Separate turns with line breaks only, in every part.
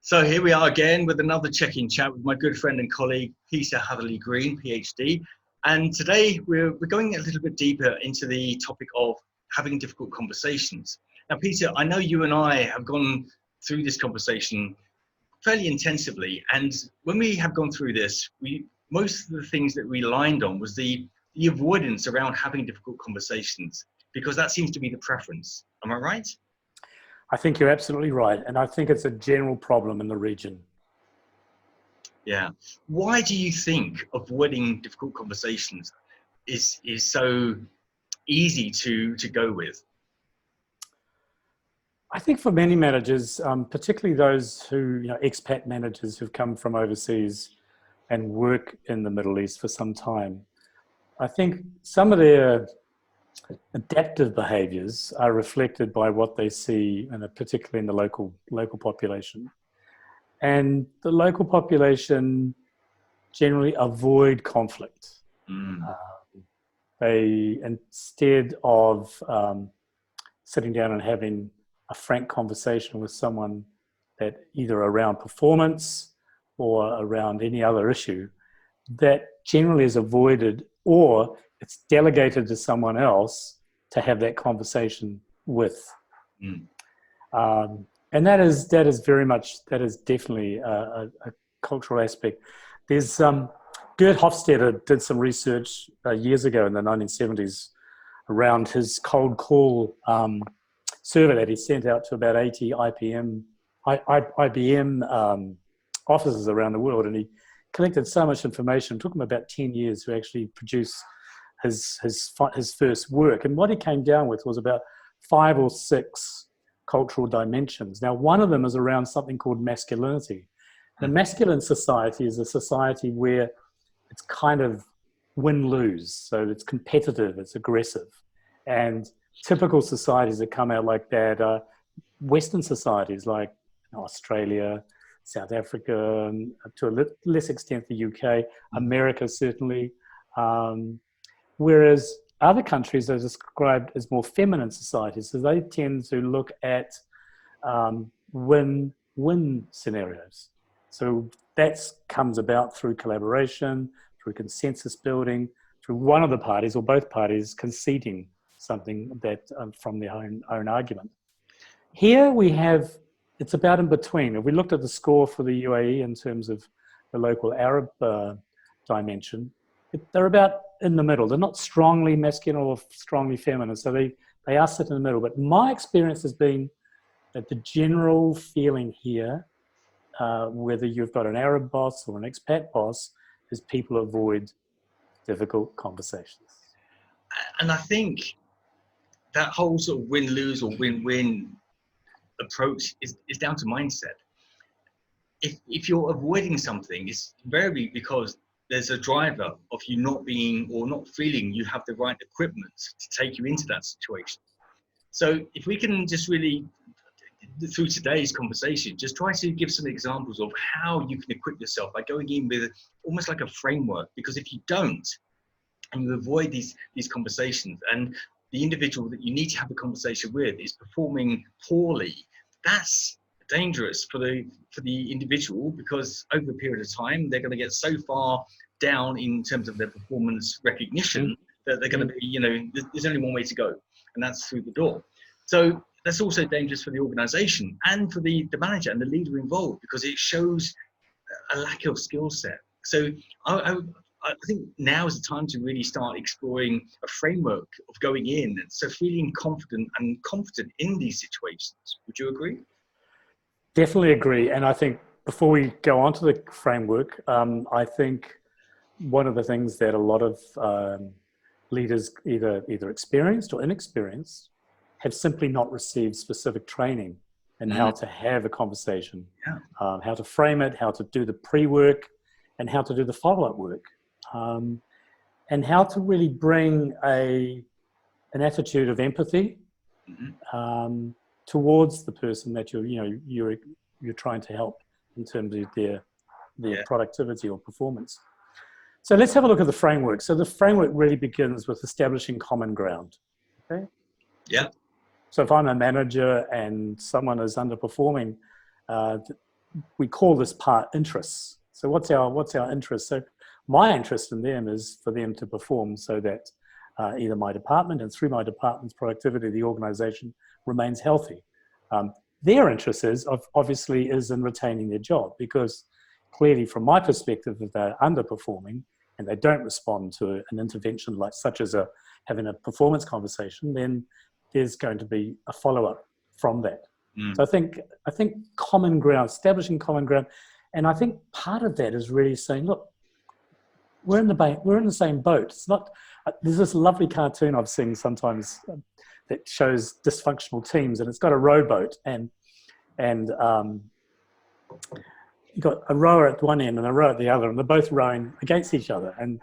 So here we are again with another check-in chat with my good friend and colleague, Peter Hatherley-Green, PhD. And today we're going a little bit deeper into the topic of having difficult conversations. Now, Peter, I know you and I have gone through this conversation fairly intensively. And when we have gone through this, most of the things that we aligned on was the avoidance around having difficult conversations, because that seems to be the preference. Am I right?
I think you're absolutely right. And I think it's a general problem in the region.
Yeah. Why do you think avoiding difficult conversations is so easy to go with?
I think for many managers, particularly those who, expat managers who've come from overseas and work in the Middle East for some time, I think some of their adaptive behaviors are reflected by what they see, and particularly in the local population. And the local population generally avoid conflict. They, instead of sitting down and having a frank conversation with someone that either around performance or around any other issue, that generally is avoided, or it's delegated to someone else to have that conversation with. And that is definitely a cultural aspect. There's Gerd Hofstadter did some research years ago in the 1970s around his cold call survey that he sent out to about 80 IBM offices around the world, and he collected so much information. It took him about 10 years to actually produce his first work. And what he came down with was about 5 or 6 cultural dimensions. Now, one of them is around something called masculinity. And a masculine society is a society where it's kind of win-lose. So it's competitive, it's aggressive. And typical societies that come out like that are Western societies like Australia, South Africa, and to a less extent the UK, America certainly. Whereas other countries are described as more feminine societies, so they tend to look at win-win scenarios. So that comes about through collaboration, through consensus building, through one of the parties or both parties conceding something that from their own argument. Here we have, it's about in between. If we looked at the score for the UAE in terms of the local Arab dimension, they're about in the middle. They're not strongly masculine or strongly feminine, so they are sitting in the middle. But my experience has been that the general feeling here, whether you've got an Arab boss or an expat boss, is people avoid difficult conversations.
And I think that whole sort of win-lose or win-win approach is down to mindset. If you're avoiding something, it's invariably because there's a driver of you not being or not feeling you have the right equipment to take you into that situation. So if we can just really, through today's conversation, just try to give some examples of how you can equip yourself by going in with almost like a framework. Because if you don't, and you avoid these conversations, and the individual that you need to have a conversation with is performing poorly, that's dangerous for the individual, because over a period of time they're going to get so far down in terms of their performance recognition that they're going to be, there's only one way to go, and that's through the door. So that's also dangerous for the organization and for the manager and the leader involved, because it shows a lack of skill set. So I think now is the time to really start exploring a framework of going in, and so feeling confident in these situations. Would you agree?
Definitely agree. And I think before we go on to the framework, I think one of the things that a lot of leaders, either experienced or inexperienced, have simply not received specific training in how to have a conversation, how to frame it, how to do the pre-work, and how to do the follow-up work, and how to really bring an attitude of empathy towards the person that you're trying to help in terms of their productivity or performance. So let's have a look at the framework. So the framework really begins with establishing common ground. Okay.
Yeah.
So if I'm a manager and someone is underperforming, we call this part interests. So what's our interest? So my interest in them is for them to perform so that either my department, and through my department's productivity, the organization remains healthy. Their interest obviously is in retaining their job, because clearly from my perspective, if they're underperforming and they don't respond to an intervention like such as having a performance conversation, then there's going to be a follow-up from that. So I think common ground, establishing common ground, and I think part of that is really saying, look, we're in the same boat. It's not. There's this lovely cartoon I've seen sometimes that shows dysfunctional teams, and it's got a rowboat, and you've got a rower at one end and a rower at the other, and they're both rowing against each other. And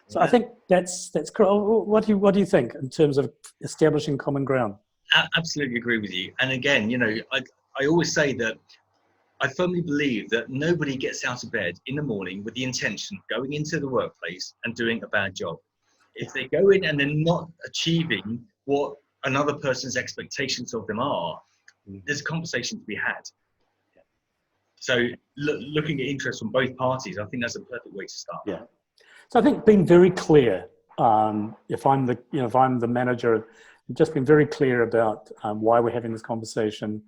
so I think that's correct. What do you think in terms of establishing common ground?
I absolutely agree with you. And again, I always say that I firmly believe that nobody gets out of bed in the morning with the intention of going into the workplace and doing a bad job. If they go in and they're not achieving what another person's expectations of them are, there's a conversation to be had. So looking at interest from both parties, I think that's a perfect way to start.
Yeah. So I think being very clear, if I'm the manager, just being very clear about why we're having this conversation,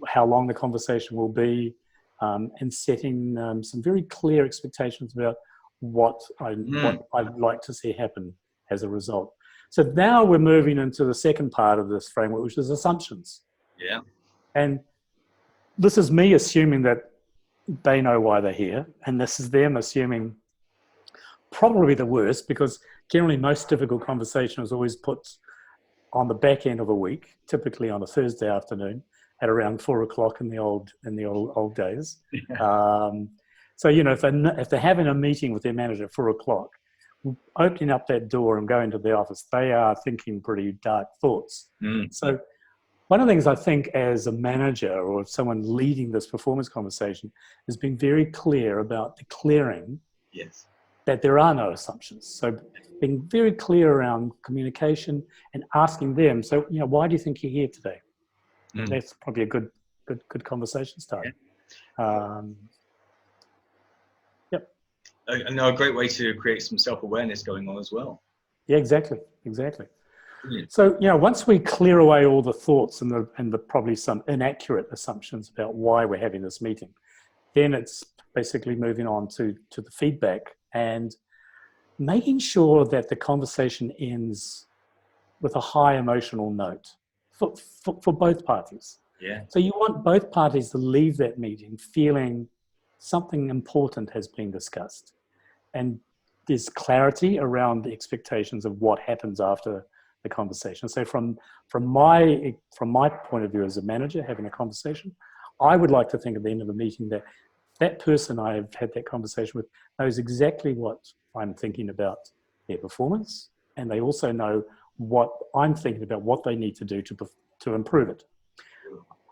how long the conversation will be, and setting some very clear expectations about what I'd like to see happen as a result. So now we're moving into the second part of this framework, which is assumptions.
Yeah.
And this is me assuming that they know why they're here, and this is them assuming probably the worst, because generally most difficult conversation is always put on the back end of a week, typically on a Thursday afternoon at around 4 o'clock in the old days. Yeah. So if they're having a meeting with their manager at 4 o'clock, opening up that door and going to the office, they are thinking pretty dark thoughts. So one of the things I think as a manager or someone leading this performance conversation is being very clear about declaring that there are no assumptions. So being very clear around communication and asking them, so, why do you think you're here today? That's probably a good conversation starter. Yep.
A great way to create some self-awareness going on as well.
Yeah, exactly. Brilliant. So, once we clear away all the thoughts and the probably some inaccurate assumptions about why we're having this meeting, then it's basically moving on to the feedback and making sure that the conversation ends with a high emotional note for both parties.
Yeah.
So you want both parties to leave that meeting feeling something important has been discussed, and there's clarity around the expectations of what happens after the conversation. So from my point of view as a manager having a conversation, I would like to think at the end of the meeting that person I've had that conversation with knows exactly what I'm thinking about their performance, and they also know what I'm thinking about what they need to do to improve it.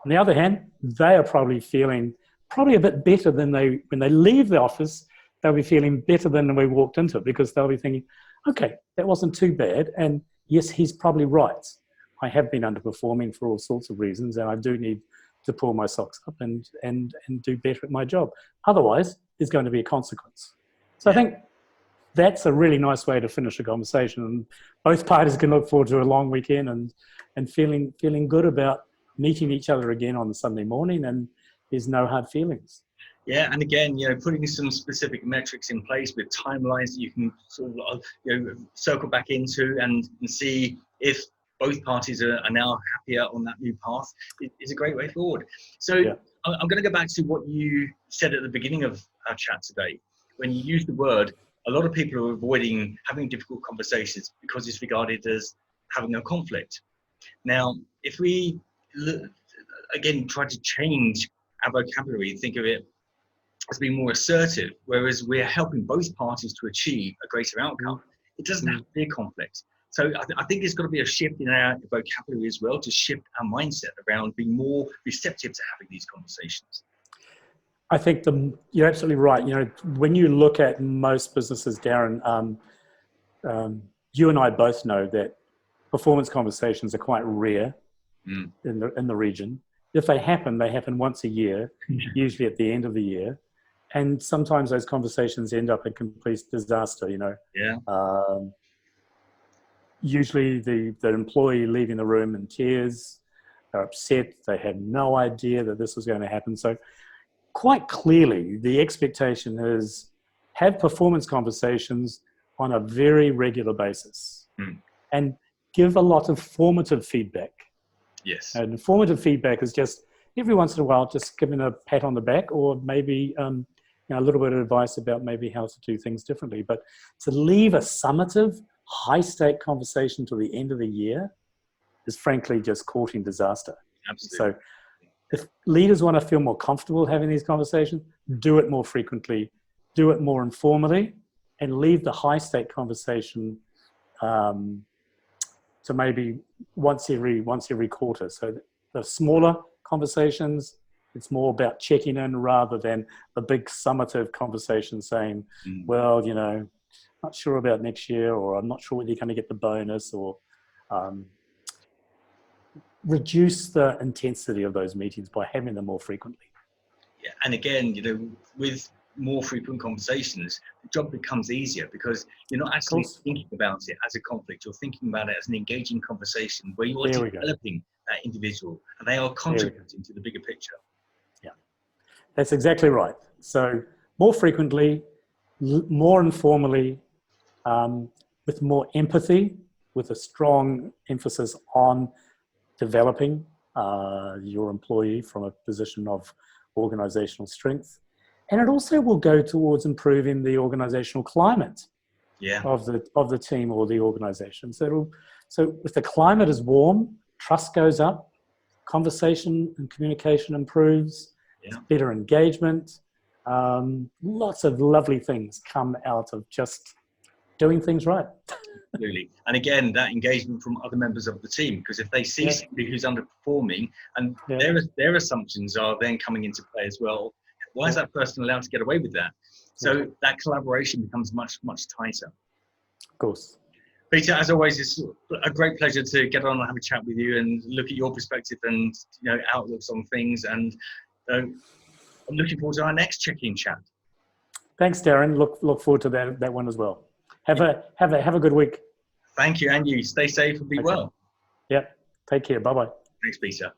On the other hand, they are probably feeling a bit better than when they leave the office, they'll be feeling better than when we walked into it, because they'll be thinking, okay, that wasn't too bad. And yes, he's probably right. I have been underperforming for all sorts of reasons, and I do need to pull my socks up and do better at my job. Otherwise, there's going to be a consequence. So I think that's a really nice way to finish a conversation, and both parties can look forward to a long weekend and feeling good about meeting each other again on the Sunday morning, and there's no hard feelings.
Yeah, and again, putting some specific metrics in place with timelines that you can sort of circle back into and see if both parties are now happier on that new path is a great way forward. So I'm going to go back to what you said at the beginning of our chat today. When you used the word, a lot of people are avoiding having difficult conversations because it's regarded as having a conflict. Now, if we, again, try to change our vocabulary, think of it as being more assertive, whereas we're helping both parties to achieve a greater outcome, it doesn't have to be a conflict. So I think there's got to be a shift in our vocabulary as well, to shift our mindset around being more receptive to having these conversations.
I think you're absolutely right. When you look at most businesses, Darren, you and I both know that performance conversations are quite rare in the region, if they happen once a year, usually at the end of the year. And sometimes those conversations end up in complete disaster,
Yeah.
Usually the employee leaving the room in tears, they're upset, they had no idea that this was going to happen. So quite clearly, the expectation is have performance conversations on a very regular basis and give a lot of formative feedback.
Yes.
And formative feedback is just every once in a while, just giving a pat on the back, or maybe a little bit of advice about maybe how to do things differently. But to leave a summative, high-stake conversation till the end of the year is frankly just courting disaster.
Absolutely.
So if leaders want to feel more comfortable having these conversations, do it more frequently, do it more informally, and leave the high-stake conversation to maybe once every quarter. So the smaller conversations, it's more about checking in rather than the big summative conversation saying, well, not sure about next year, or I'm not sure whether you're going to get the bonus, or reduce the intensity of those meetings by having them more frequently.
Yeah, and again, with more frequent conversations, the job becomes easier because you're not actually thinking about it as a conflict. You're thinking about it as an engaging conversation where you are developing that individual and they are contributing to the bigger picture.
Yeah, that's exactly right. So more frequently, more informally, with more empathy, with a strong emphasis on developing your employee from a position of organizational strength. And it also will go towards improving the organizational climate of the team or the organization. So if the climate is warm, trust goes up, conversation and communication improves, better engagement. Lots of lovely things come out of just doing things right.
Absolutely. And again, that engagement from other members of the team, because if they see somebody who's underperforming and their assumptions are then coming into play as well, why is that person allowed to get away with that? So that collaboration becomes much, much tighter.
Of course.
Peter, as always, it's a great pleasure to get on and have a chat with you and look at your perspective and outlooks on things. And I'm looking forward to our next check-in chat.
Thanks, Darren. Look forward to that one as well. Have a good week.
Thank you, and you. Stay safe and be well.
Yep. Take care. Bye-bye.
Thanks, Peter.